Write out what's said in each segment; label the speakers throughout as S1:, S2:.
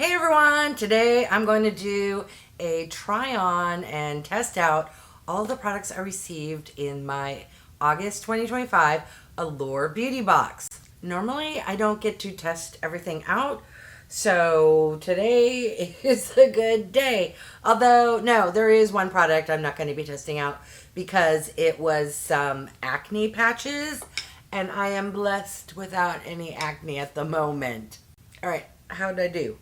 S1: Hey everyone, today I'm going to do a try on and test out all the products I received in my August 2025 Allure Beauty Box. Normally I don't get to test everything out, so today is a good day. Although, no, there is one product I'm not going to be testing out because it was some acne patches and I am blessed without any acne at the moment. Alright, how did I do?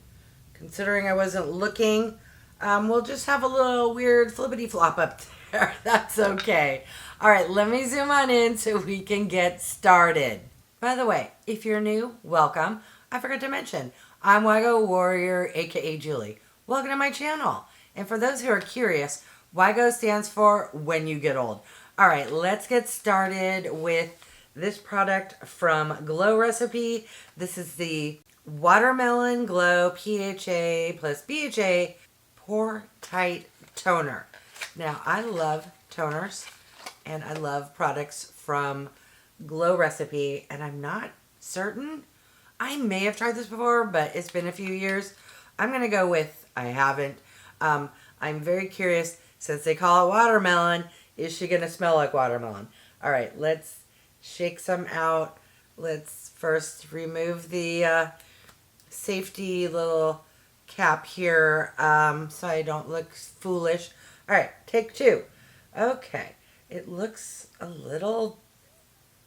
S1: Considering I wasn't looking, we'll just have a little weird flippity flop up there. That's okay. All right, let me zoom on in so we can get started. By the way, if you're new, welcome. I forgot to mention, I'm wygowarrior, aka Julie. Welcome to my channel. And for those who are curious, wygo stands for when you get old. All right, let's get started with this product from Glow Recipe. This is the Watermelon Glow PHA+BHA Pore-Tight Toner. Now, I love toners and I love products from Glow Recipe, and I'm not certain. I may have tried this before, but it's been a few years. I'm going to go with I haven't. I'm very curious, since they call it watermelon, is she going to smell like watermelon? All right, let's shake some out. Let's first remove the safety little cap here so I don't look foolish. All right, take two. Okay, it looks a little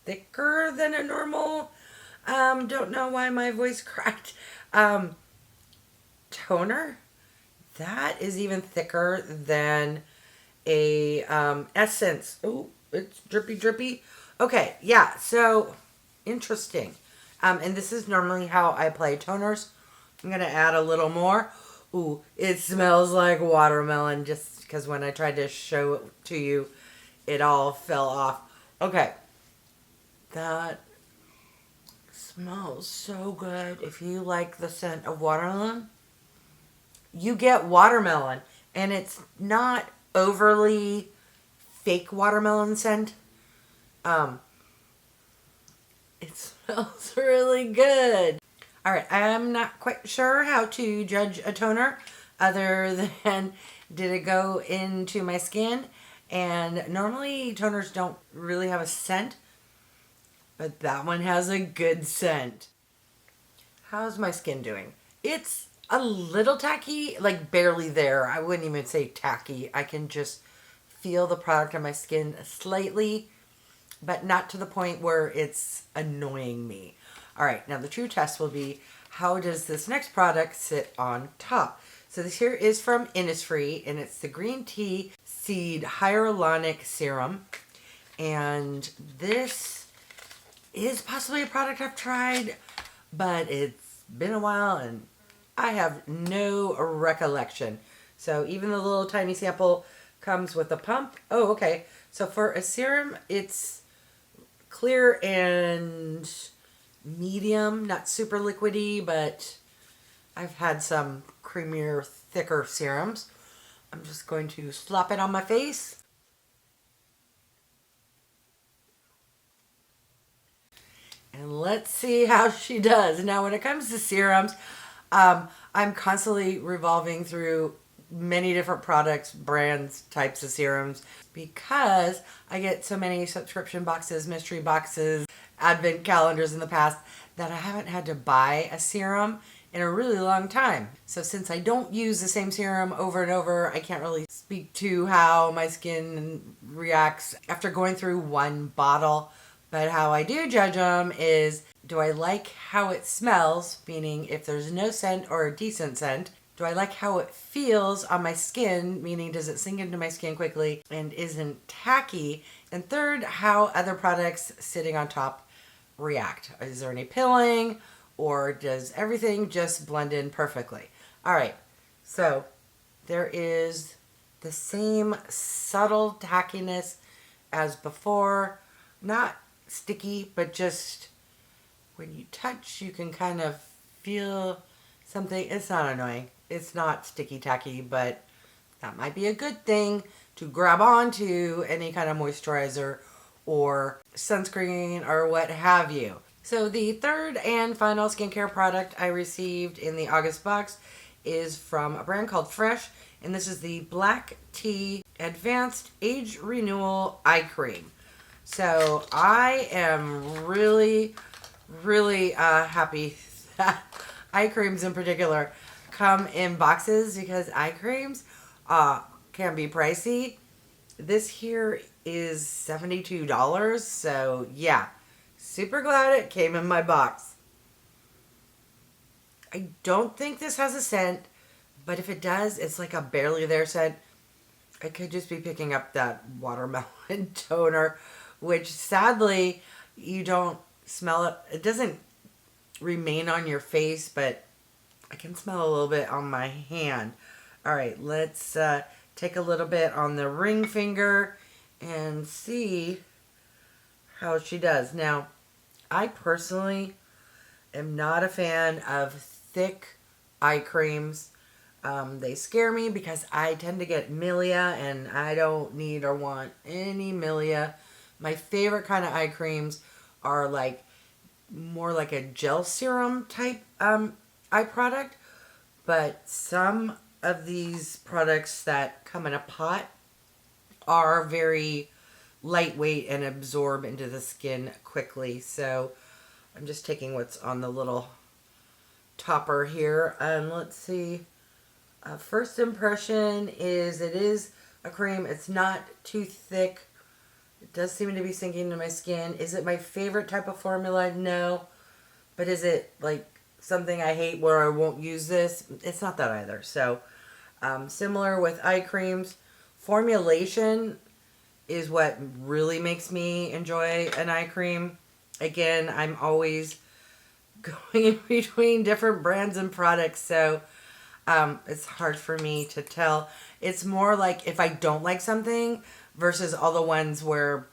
S1: thicker than a normal, don't know why my voice cracked, toner. That is even thicker than a essence. Oh, it's drippy drippy. Okay, yeah, so interesting. And this is normally how I apply toners. I'm going to add a little more. Ooh, it smells like watermelon just because when I tried to show it to you, it all fell off. Okay. That smells so good. If you like the scent of watermelon, you get watermelon. And it's not overly fake watermelon scent. It smells really good. All right, I'm not quite sure how to judge a toner other than did it go into my skin? And normally toners don't really have a scent, but that one has a good scent. How's my skin doing? It's a little tacky, like barely there. I wouldn't even say tacky. I can just feel the product on my skin slightly, but not to the point where it's annoying me. All right, now the true test will be, how does this next product sit on top? So this here is from INNISFREE, and it's the green tea seed hyaluronic serum. And this is possibly a product I've tried, but it's been a while and I have no recollection. So even the little tiny sample comes with a pump. Oh, okay. So for a serum, it's clear and medium, not super liquidy, but I've had some creamier, thicker serums. I'm just going to slop it on my face. And let's see how she does. Now, when it comes to serums, I'm constantly revolving through many different products, brands, types of serums, because I get so many subscription boxes, mystery boxes, advent calendars in the past that I haven't had to buy a serum in a really long time. So since I don't use the same serum over and over, I can't really speak to how my skin reacts after going through one bottle. But how I do judge them is, do I like how it smells, meaning if there's no scent or a decent scent? Do I like how it feels on my skin, meaning does it sink into my skin quickly and isn't tacky? And third, how other products sitting on top react. Is there any pilling, or does everything just blend in perfectly? All right, so there is the same subtle tackiness as before. Not sticky, but just when you touch, you can kind of feel something. It's not annoying. It's not sticky tacky, but that might be a good thing to grab onto any kind of moisturizer or sunscreen or what have you. So the third and final skincare product I received in the August box is from a brand called Fresh, and this is the Black Tea Advanced Age Renewal Eye Cream. So I am really, really happy that eye creams in particular come in boxes, because eye creams can be pricey. This here is $72, so yeah, super glad it came in my box. I don't think this has a scent, but if it does, it's like a barely there scent. I could just be picking up that watermelon toner, which sadly you don't smell it. It doesn't remain on your face, but I can smell a little bit on my hand. All right, let's take a little bit on the ring finger and see how she does. Now, I personally am not a fan of thick eye creams. They scare me because I tend to get milia, and I don't need or want any milia. My favorite kind of eye creams are like more like a gel serum type eye product, but some of these products that come in a pot are very lightweight and absorb into the skin quickly. So I'm just taking what's on the little topper here. Let's see. First impression is it is a cream. It's not too thick. It does seem to be sinking into my skin. Is it my favorite type of formula? No. But is it like something I hate where I won't use this? It's not that either. So similar with eye creams. Formulation is what really makes me enjoy an eye cream. Again, I'm always going in between different brands and products, so it's hard for me to tell. It's more like if I don't like something versus all the ones where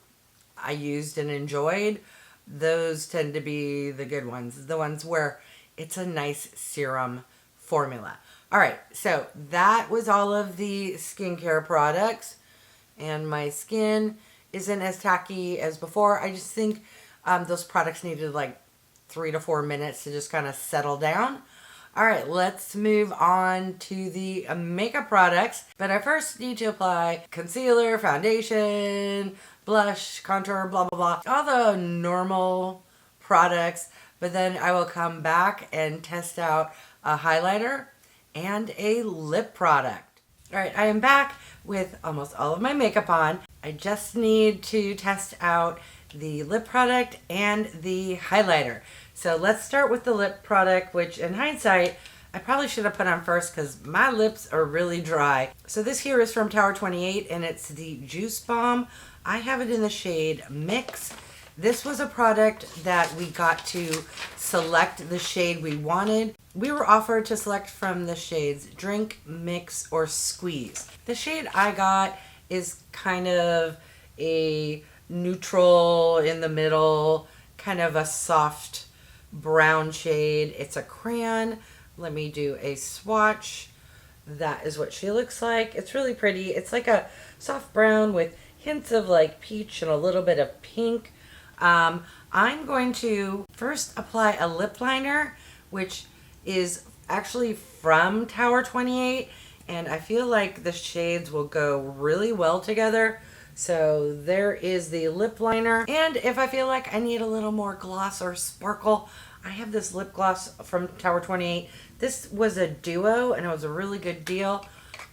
S1: I used and enjoyed, those tend to be the good ones. The ones where it's a nice serum formula. All right, so that was all of the skincare products, and my skin isn't as tacky as before. I just think those products needed like 3 to 4 minutes to just kind of settle down. All right, let's move on to the makeup products. But I first need to apply concealer, foundation, blush, contour, blah, blah, blah. All the normal products. But then I will come back and test out a highlighter and a lip product. All right, I am back with almost all of my makeup on. I just need to test out the lip product and the highlighter. So let's start with the lip product, which in hindsight, I probably should have put on first because my lips are really dry. So this here is from Tower 28, and it's the Juicebalm. I have it in the shade Mix. This was a product that we got to select the shade we wanted. We were offered to select from the shades Drink, Mix, or Squeeze. The shade I got is kind of a neutral in the middle, kind of a soft brown shade. It's a crayon. Let me do a swatch. That is what she looks like. It's really pretty. It's like a soft brown with hints of like peach and a little bit of pink. I'm going to first apply a lip liner, which is actually from Tower 28, and I feel like the shades will go really well together. So there is the lip liner. And if I feel like I need a little more gloss or sparkle, I have this lip gloss from Tower 28. This was a duo, and it was a really good deal.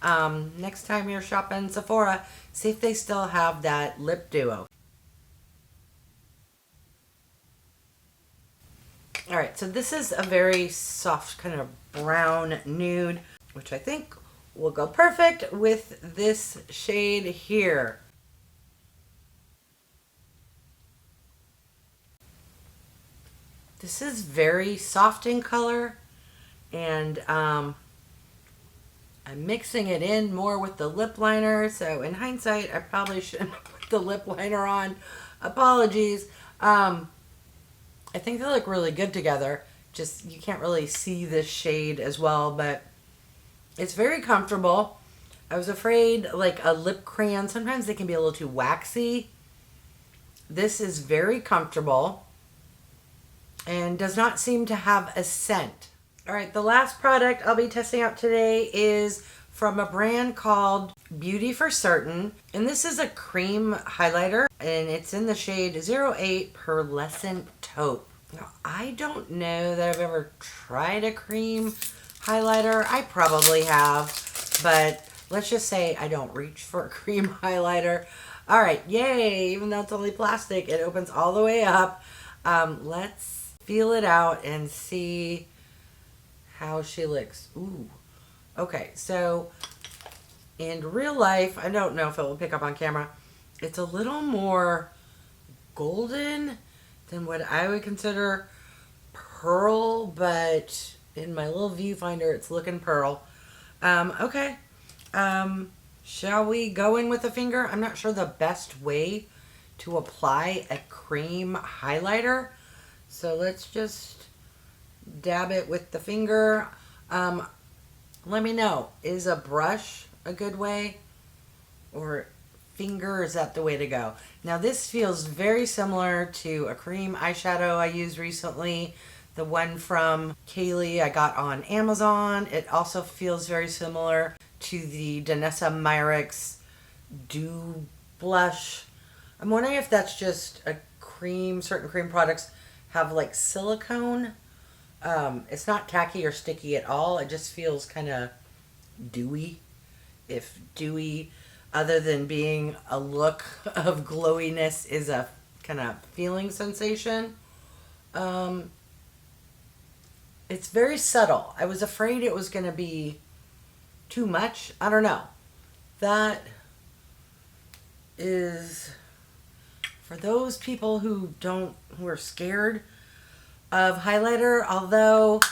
S1: Next time you're shopping Sephora, see if they still have that lip duo. All right, so this is a very soft kind of brown nude, which I think will go perfect with this shade here. This is very soft in color, and I'm mixing it in more with the lip liner, so in hindsight, I probably shouldn't put the lip liner on. Apologies. I think they look really good together. Just, you can't really see this shade as well, but it's very comfortable. I was afraid, like a lip crayon, sometimes they can be a little too waxy. This is very comfortable. and does not seem to have a scent. All right, the last product I'll be testing out today is from a brand called Beauty for Certain. And this is a cream highlighter, and it's in the shade 08 Pearlescent Taupe. Now, I don't know that I've ever tried a cream highlighter. I probably have, but let's just say I don't reach for a cream highlighter. All right, yay, even though it's only plastic, it opens all the way up. Let's feel it out and see how she looks. Ooh. Okay, so in real life, I don't know if it will pick up on camera, it's a little more golden than what I would consider pearl, but in my little viewfinder, it's looking pearl. Okay. Shall we go in with a finger? I'm not sure the best way to apply a cream highlighter, so let's just dab it with the finger. Let me know, is a brush a good way, or finger, is that the way to go? Now this feels very similar to a cream eyeshadow I used recently, the one from Kaylee I got on Amazon. It also feels very similar to the Danessa Myricks Dew Blush. I'm wondering if that's just a cream, certain cream products have like silicone. It's not tacky or sticky at all. It just feels kind of dewy. If dewy, other than being a look of glowiness, is a kind of feeling sensation. It's very subtle. I was afraid it was going to be too much. I don't know. That is for those people who are scared of highlighter, although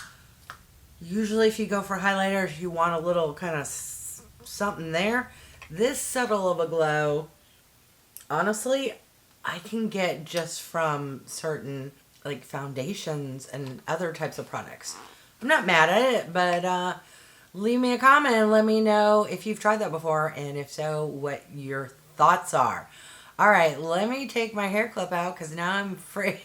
S1: usually if you go for highlighter, you want a little kind of something there. This subtle of a glow, honestly, I can get just from certain like foundations and other types of products. I'm not mad at it, but leave me a comment and let me know if you've tried that before, and if so, what your thoughts are. All right, let me take my hair clip out because now I'm afraid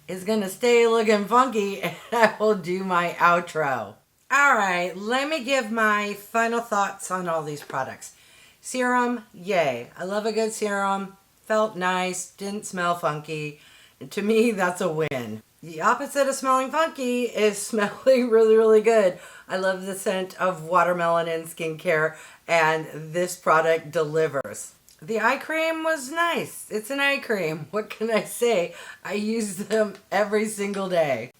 S1: it's gonna stay looking funky, and I will do my outro. All right, let me give my final thoughts on all these products. Serum, yay. I love a good serum. Felt nice, didn't smell funky. And to me, that's a win. The opposite of smelling funky is smelling really, really good. I love the scent of watermelon in skincare, and this product delivers. The eye cream was nice. It's an eye cream. What can I say? I use them every single day.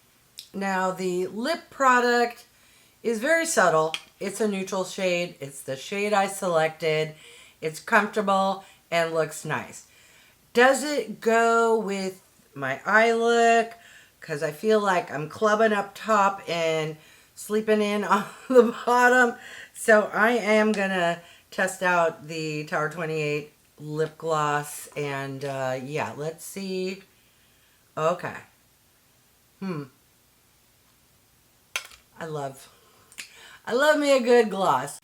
S1: Now, the lip product is very subtle. It's a neutral shade. It's the shade I selected. It's comfortable and looks nice. Does it go with my eye look? Because I feel like I'm clubbing up top and sleeping in on the bottom. So I am going to test out the Tower 28 lip gloss. And yeah, let's see. Okay. I love me a good gloss.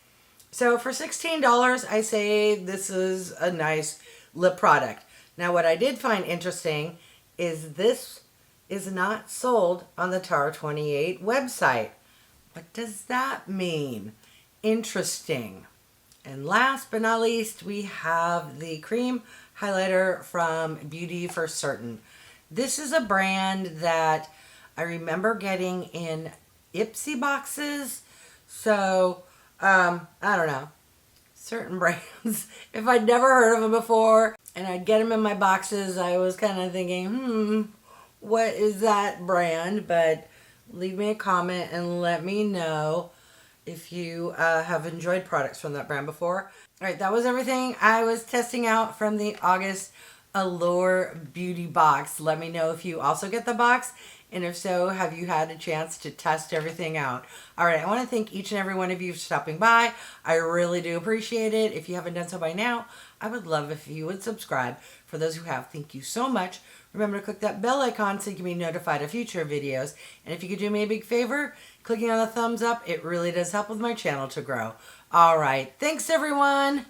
S1: So for $16, I say this is a nice lip product. Now what I did find interesting is this is not sold on the Tower 28 website. What does that mean? Interesting. And last but not least, we have the cream highlighter from Beauty for Certain. This is a brand that I remember getting in Ipsy boxes. So, I don't know. Certain brands, if I'd never heard of them before and I'd get them in my boxes, I was kind of thinking, what is that brand? But leave me a comment and let me know if you have enjoyed products from that brand before. All right, that was everything I was testing out from the August Allure Beauty Box. Let me know if you also get the box, and if so, have you had a chance to test everything out? All right, I want to thank each and every one of you for stopping by. I really do appreciate it. If you haven't done so by now, I would love if you would subscribe. For those who have, thank you so much. Remember to click that bell icon so you can be notified of future videos. And if you could do me a big favor, clicking on the thumbs up, it really does help with my channel to grow. All right, thanks everyone.